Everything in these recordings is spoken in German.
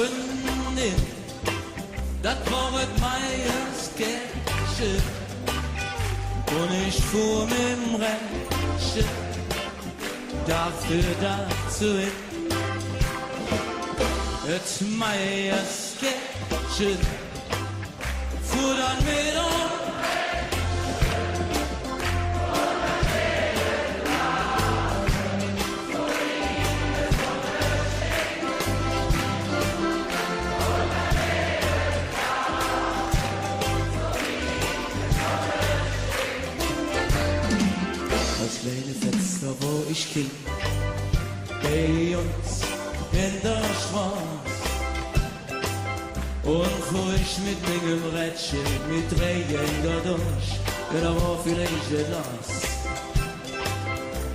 Freundin, das war das Meiersketche. Und ich fuhr mit dem Rätsche dafür dazu hin. Das Meiersketche fuhr dann mit kleine Fenster, wo ich ging, bei uns in der Straße. Und fuhr ich mit meinem Rädchen, mit Regen da durch, ja, da war vielleicht etwas.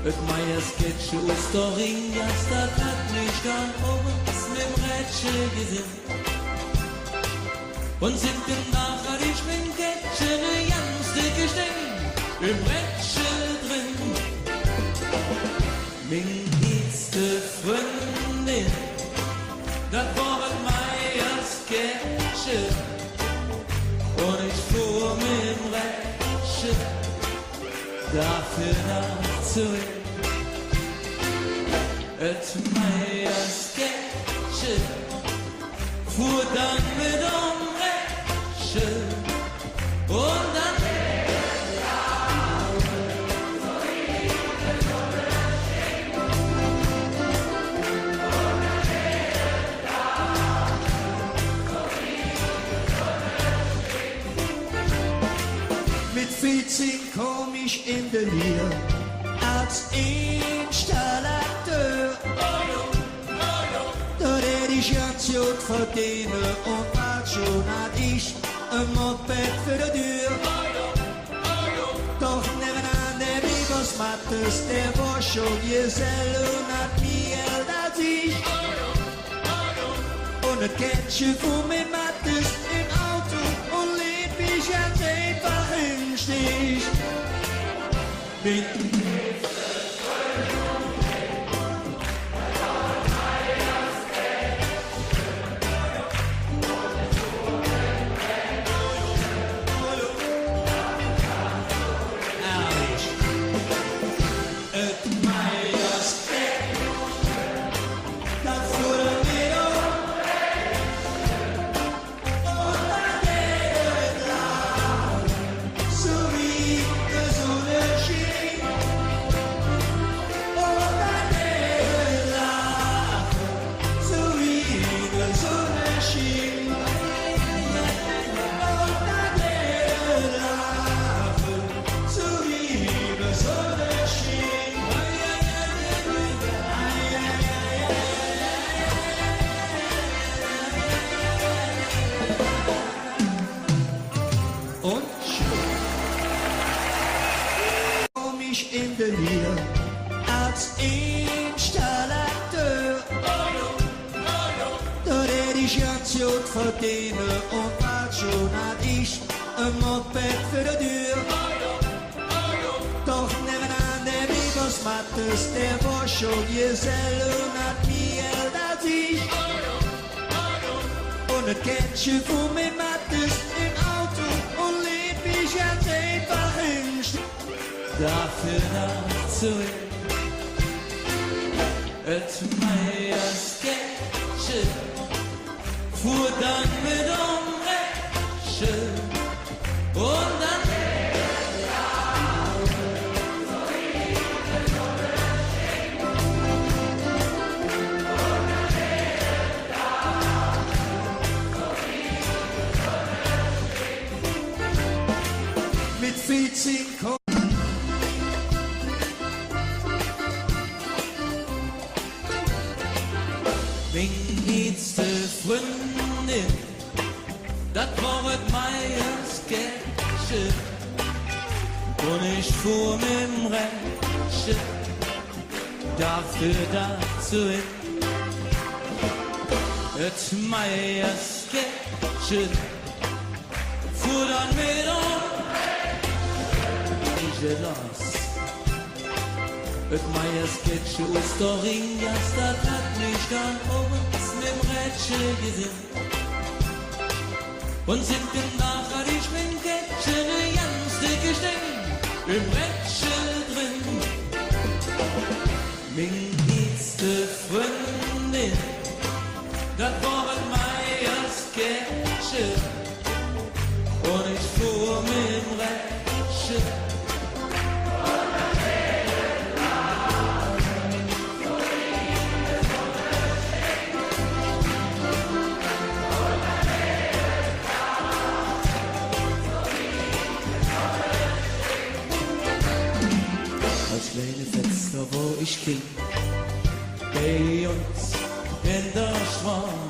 Et Meiersketche aus der Ringas, das hat mich dann uns mit dem Rädchen gesehen. Und sinken nachher ich mit dem Kettchen, ne ganz dicke Stein, im Rädchen drin. Min liebste Freundin, das war ein Meiersketche. Und ich fuhr mit dem Rädchen dafür dazu hin. Et Meiersketche fuhr dann mit dem Rädchen und dann mit 14 komm ich in der Nähe als Installateur. Da hätte ich ganz gut verdienen und bald schon hatte ich ein Moped für die Tür. Doch nebenan der Bibers Mattes, der war schon Gesell und hat mehr Geld als ich. Und ein Kettchen fuhr mit Mattes im Auto und lädt mich ganz einfach im Stich. Mit in der Nähe als Installateur. Da hätte ich ganz gut verdienen und bald schon hatte ich ein Moped für die Tür. Doch nebenan der Bibers Mattes, der war schon Gesell und hat mehr Geld als ich. Und ein Kettchen fuhr mit Mattes im Auto und lädt mich ganz einfach im Stich. Dafür dazu hin. Et Meiersketche fuhr dann mit dem Rädchen und dann mit 14 komm. Min liebste Freundin, das war das Meiersketche. Und ich fuhr mit dem Rädchen dafür dazu hin. Et Meiersketche fuhr dann mit dem Rädchen los. Et Meier Sketche aus der Ringas, das hat mich an uns mit dem Rätsel gesehen. Und sind nachher die Schminketchen ganz dicke Stecken im Rätsel drin. Min liebste Freundin, das war ein Meier Sketche. Und ich fuhr mit dem Rätsel. Als kleine Fenster, wo ich ging, bei uns in der Straße.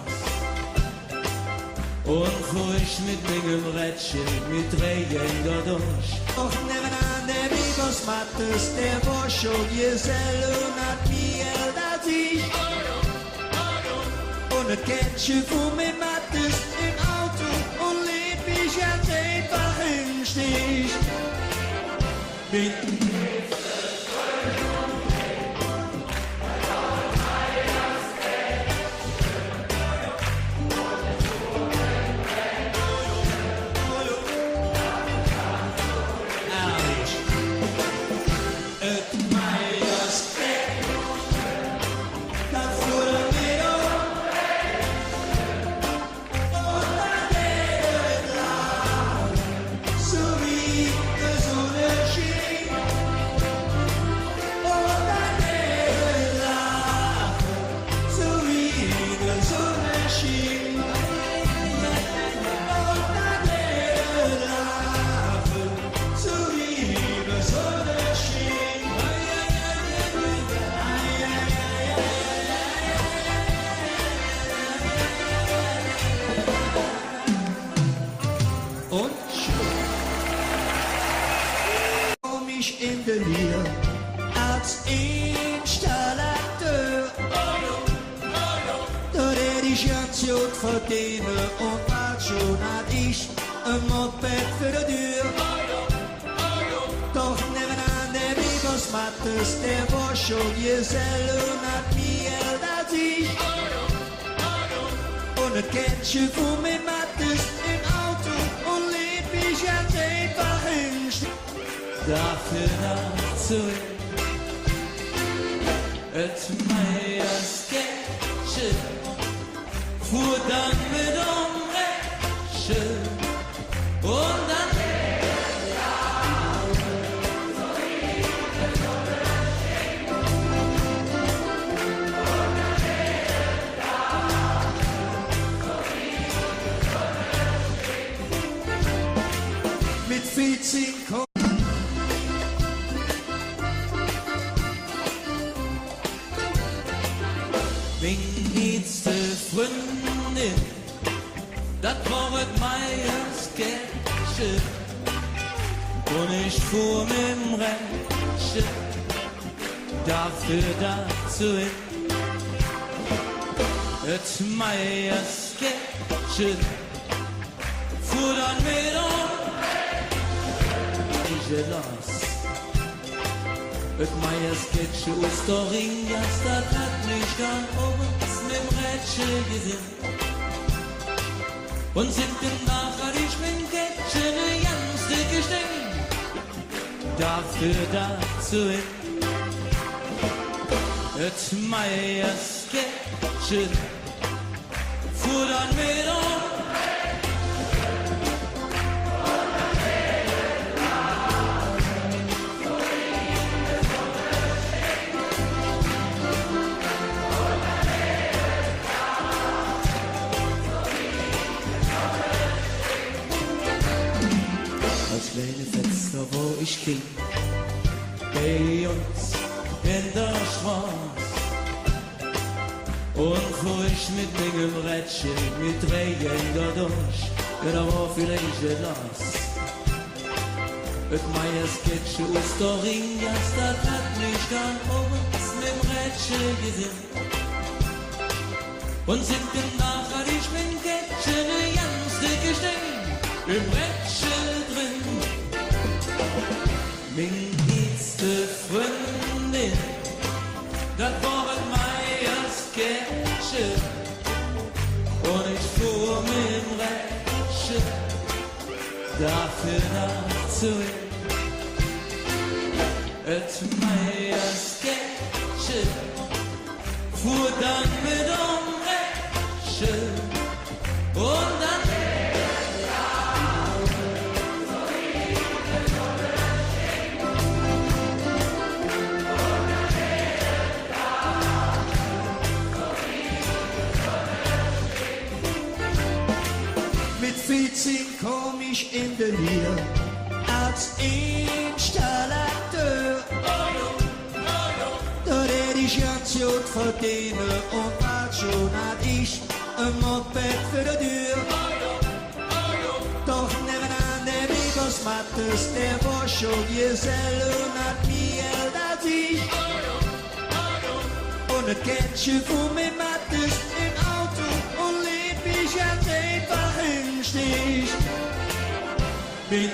Und wo ich mit meinem Rädchen mit Regen da durch. Och nebenan der Bibers Mattes, der war schon Gesell und hat mir als ich. Und ein Kätzchen fuhr mit Mattes im Auto und lebt mich ganz einfach im Stich. In der Nähe als Installateur. Da hätte ich ganz gut verdienen und bald schon hatte ich ein Moped für die Tür. Doch nebenan der Bibers Mattes, der war schon Gesell und hat mehr als ich. Und ein Kätzchen fuhr mit Mattes im Auto und lebt mich ganz einfach im Stich. Dafür nachzug et Meier Sketche, fuhr dann mit Rätsel und dann mit 14 Min liebste Freundin, das war et Meier Sketche. Und ich fuhr mit dem Rätsel, dafür dazu hin. Et Meier Sketche, fuhr dann mit Rätsel los. Et Meier Sketche aus der Ringas, das hat mich an uns mit dem Rätsel gesehen. Und sind nachher die Schminketchen ganz dicke Stecken, dafür dazu hin. Et Meier Sketche, fuhr dann mit als kleine Fenster, wo ich ging, bei uns in der Straße. Und wo ich mit meinem Rädchen mit Regen da durch, ja, da war vielleicht los. Et Meier Sketche aus der Ringas, das hat mich an uns mit dem Rätsel gesehen. Und sind nachher die Schminketchen ganz dicke Stecken im Rätsel drin. Min liebste Freundin, et Meiersketsche fuhr dann mit Umreche und dann mit 14 komm ich in der Lier als Installateur. Da hätt ich ganz gut verdienen und bald schon hat ich ein Moped für die Tür. Doch nebenan der Nikos Mattes, der war schon Gesell und hat mehr Geld als ich. Und das Kätzchen von mir Mattes im Auto und lebt mich ganz einfach im Stich. Mit